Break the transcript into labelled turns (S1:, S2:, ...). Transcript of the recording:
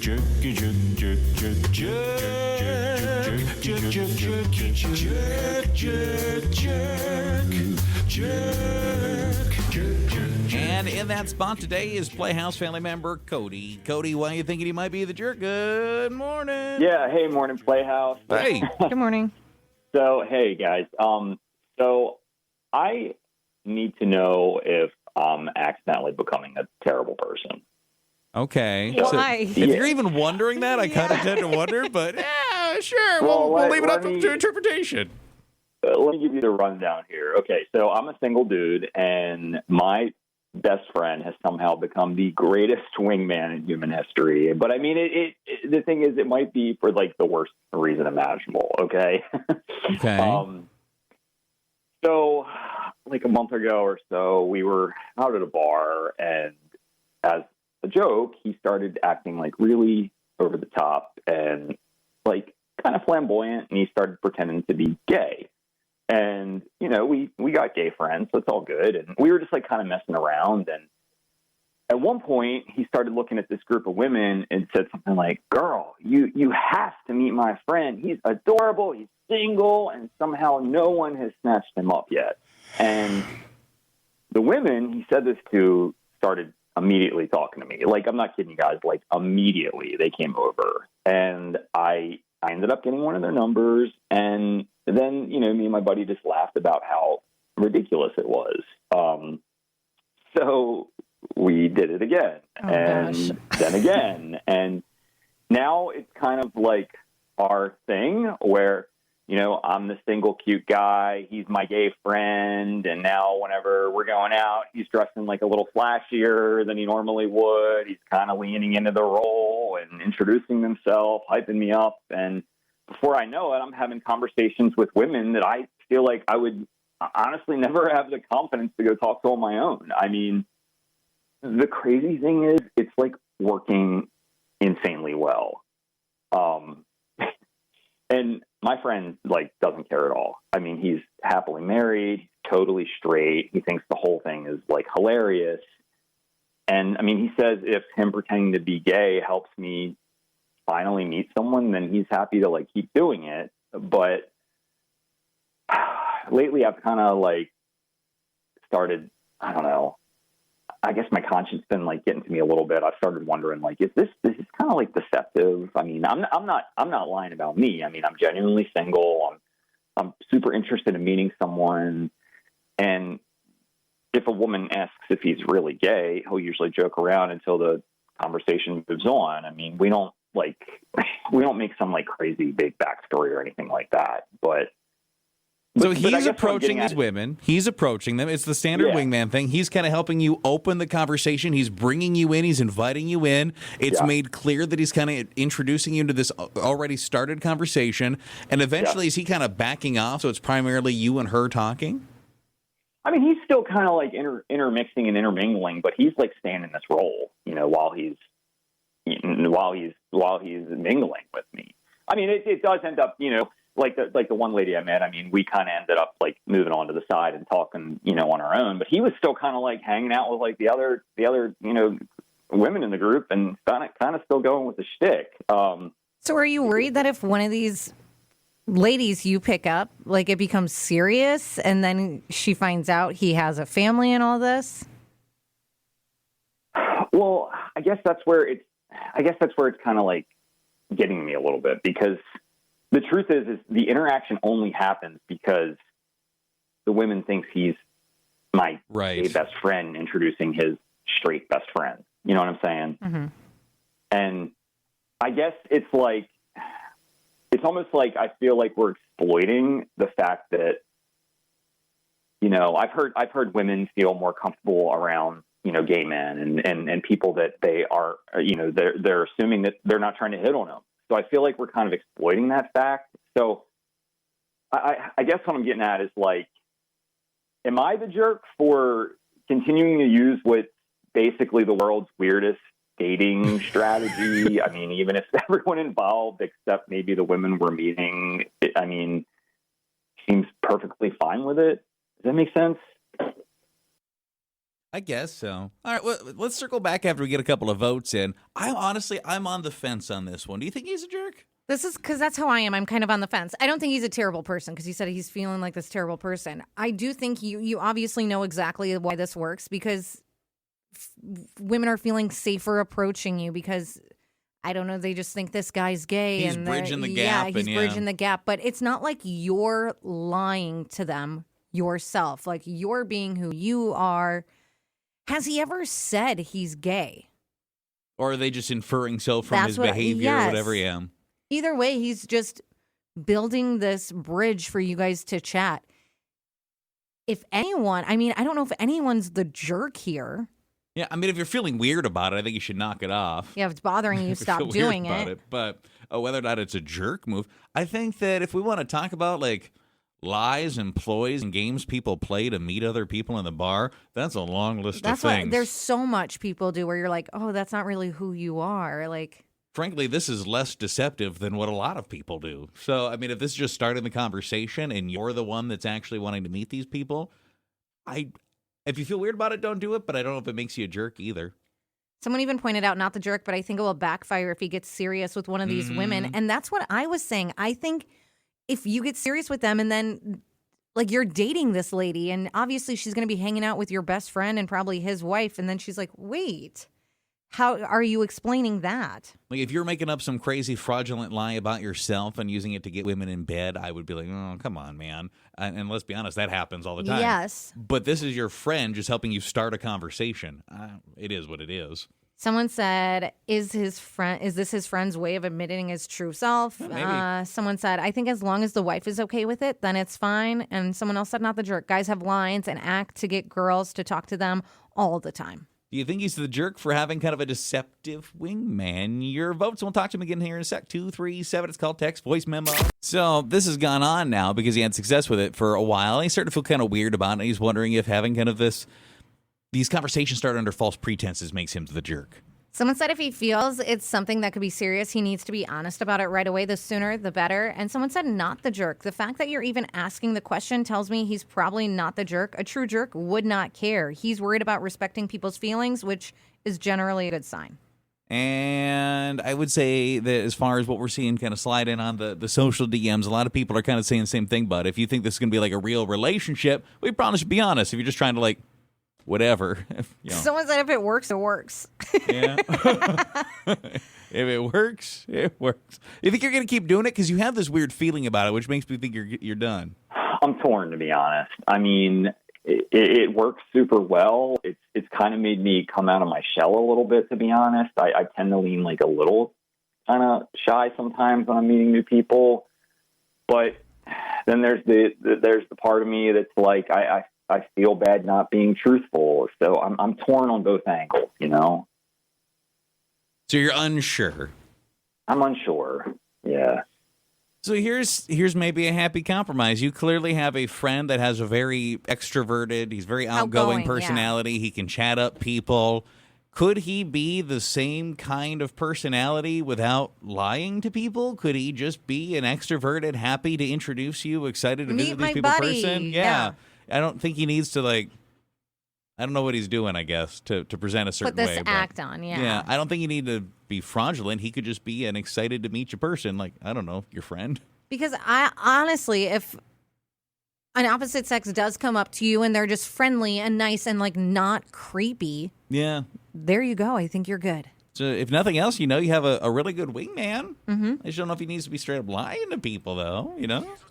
S1: And in that spot today is Playhouse family member Cody. Cody, why are you thinking he might be the jerk? Good morning.
S2: Yeah, hey, morning, Playhouse.
S1: Hey.
S3: Good morning.
S2: So, hey, guys. So I need to know if I'm accidentally becoming a terrible person.
S1: Okay.
S3: Why?
S1: So if you're even wondering that, I kind of tend to wonder, but yeah, sure.
S2: Well,
S1: We'll leave it up
S2: let me-
S1: to interpretation.
S2: Let me give you the rundown here. Okay, so I'm a single dude, and my best friend has somehow become the greatest wingman in human history. But I mean, the thing is, it might be for like the worst reason imaginable. Okay.
S1: Okay.
S2: So like a month ago or so, we were out at a bar, and as a joke, he started acting like really over the top and like kind of flamboyant, and he started pretending to be gay. And, you know, we got gay friends, so it's all good. And we were just like kind of messing around. And at one point, he started looking at this group of women and said something like, "Girl, you have to meet my friend. He's adorable. He's single." And somehow no one has snatched him up yet. And the women he said this to started immediately talking to me. Like, I'm not kidding you guys. Like, immediately they came over. And I ended up getting one of their numbers. And then, you know, me and my buddy just laughed about how ridiculous it was. So we did it again, and then again. And now it's kind of like our thing where, you know, I'm the single cute guy. He's my gay friend. And now whenever we're going out, he's dressing like a little flashier than he normally would. He's kind of leaning into the role and introducing himself, hyping me up. And before I know it, I'm having conversations with women that I feel like I would honestly never have the confidence to go talk to on my own. I mean, the crazy thing is it's like working insanely well. And my friend like doesn't care at all. I mean, he's happily married, totally straight. He thinks the whole thing is like hilarious. And I mean, he says if him pretending to be gay helps me finally meet someone, then he's happy to like keep doing it. But lately I've kind of like started, I don't know, I guess my conscience been like getting to me a little bit. I've started wondering, like, is this kind of like deceptive? I mean, I'm not lying about me. I mean, I'm genuinely single. I'm super interested in meeting someone. And if a woman asks if he's really gay, he'll usually joke around until the conversation moves on. I mean, we don't make some like crazy big backstory or anything like that. But
S1: he's approaching these women. He's approaching them. It's the standard wingman thing. He's kind of helping you open the conversation. He's bringing you in. He's inviting you in. It's made clear that he's kind of introducing you to this already started conversation. And eventually, is he kind of backing off? So it's primarily you and her talking?
S2: I mean, he's still kind of like intermixing and intermingling, but he's like staying in this role, you know, while he's mingling with me. I mean, it does end up, you know, like the one lady I met. I mean, we kind of ended up like moving on to the side and talking, you know, on our own. But he was still kind of like hanging out with like the other you know, women in the group and kind of still going with the shtick.
S3: So are you worried that if one of these ladies you pick up, like it becomes serious, and then she finds out he has a family and all this?
S2: Well, I guess that's where it's kind of like getting me a little bit, because the truth is the interaction only happens because the women thinks he's my gay best friend introducing his straight best friend. You know what I'm saying?
S3: Mm-hmm.
S2: And I guess it's almost like I feel like we're exploiting the fact that, you know, I've heard women feel more comfortable around, you know, gay men and people that they are, you know, they're assuming that they're not trying to hit on them. So I feel like we're kind of exploiting that fact. So I guess what I'm getting at is like, am I the jerk for continuing to use what's basically the world's weirdest dating strategy? I mean, even if everyone involved except maybe the women we're meeting, seems perfectly fine with it. Does that make sense?
S1: I guess so. All right, well, let's circle back after we get a couple of votes in. I'm on the fence on this one. Do you think he's a jerk?
S3: This is because that's how I am. I'm kind of on the fence. I don't think he's a terrible person because he said he's feeling like this terrible person. I do think you obviously know exactly why this works because women are feeling safer approaching you because, I don't know, they just think this guy's gay.
S1: He's bridging the gap.
S3: Yeah, he's bridging the gap. But it's not like you're lying to them yourself. Like, you're being who you are. Has he ever said he's gay?
S1: Or are they just inferring so from his behavior or whatever? Yeah.
S3: Either way, he's just building this bridge for you guys to chat. If anyone, I mean, I don't know if anyone's the jerk here.
S1: Yeah, I mean, if you're feeling weird about it, I think you should knock it off.
S3: Yeah, if it's bothering you, stop doing it.
S1: But whether or not it's a jerk move, I think that if we want to talk about, like, lies and ploys and games people play to meet other people in the bar, that's a long list of things.
S3: There's so much people do where you're like, oh, that's not really who you are. Like,
S1: frankly, this is less deceptive than what a lot of people do. So, I mean, if this is just starting the conversation and you're the one that's actually wanting to meet these people, if you feel weird about it, don't do it, but I don't know if it makes you a jerk either.
S3: Someone even pointed out, not the jerk, but I think it will backfire if he gets serious with one of these women. And that's what I was saying. I think if you get serious with them and then, like, you're dating this lady and obviously she's going to be hanging out with your best friend and probably his wife. And then she's like, wait, how are you explaining that?
S1: Like, if you're making up some crazy fraudulent lie about yourself and using it to get women in bed, I would be like, oh, come on, man. And let's be honest, that happens all the time.
S3: Yes.
S1: But this is your friend just helping you start a conversation. It is what it is.
S3: Someone said, is this his friend's way of admitting his true self?
S1: Maybe.
S3: Someone said, I think as long as the wife is okay with it, then it's fine. And someone else said, not the jerk. Guys have lines and act to get girls to talk to them all the time.
S1: Do you think he's the jerk for having kind of a deceptive wingman? Your votes, and we'll talk to him again here in a sec. 237, it's called text voice memo. So this has gone on now because he had success with it for a while. And he's starting to feel kind of weird about it. He's wondering if having kind of these conversations started under false pretenses makes him the jerk.
S3: Someone said if he feels it's something that could be serious, he needs to be honest about it right away. The sooner, the better. And someone said not the jerk. The fact that you're even asking the question tells me he's probably not the jerk. A true jerk would not care. He's worried about respecting people's feelings, which is generally a good sign.
S1: And I would say that as far as what we're seeing kind of slide in on the social DMs, a lot of people are kind of saying the same thing. But if you think this is going to be like a real relationship, we probably should be honest. If you're just trying to, like, whatever. You know.
S3: Someone said if it works, it works.
S1: Yeah. If it works, it works. You think you're going to keep doing it? Because you have this weird feeling about it, which makes me think you're done.
S2: I'm torn, to be honest. I mean, it works super well. It's kind of made me come out of my shell a little bit, to be honest. I tend to lean like a little kind of shy sometimes when I'm meeting new people. But then there's the part of me that's like, I feel bad not being truthful. So I'm torn on both angles, you know?
S1: So you're unsure.
S2: I'm unsure. Yeah.
S1: So here's maybe a happy compromise. You clearly have a friend that has a very extroverted, he's very outgoing personality. Yeah. He can chat up people. Could he be the same kind of personality without lying to people? Could he just be an extroverted, happy to introduce you, excited to visit these people person? Yeah. I don't think he needs to, like, I don't know what he's doing, I guess, to present a certain way.
S3: Put this act on, yeah.
S1: Yeah, I don't think you need to be fraudulent. He could just be an excited to meet you person, like, I don't know, your friend.
S3: Because I honestly, if an opposite sex does come up to you and they're just friendly and nice and, like, not creepy,
S1: yeah,
S3: there you go. I think you're good.
S1: So if nothing else, you know, you have a really good wingman. Mm-hmm. I just don't know if he needs to be straight up lying to people, though, you know?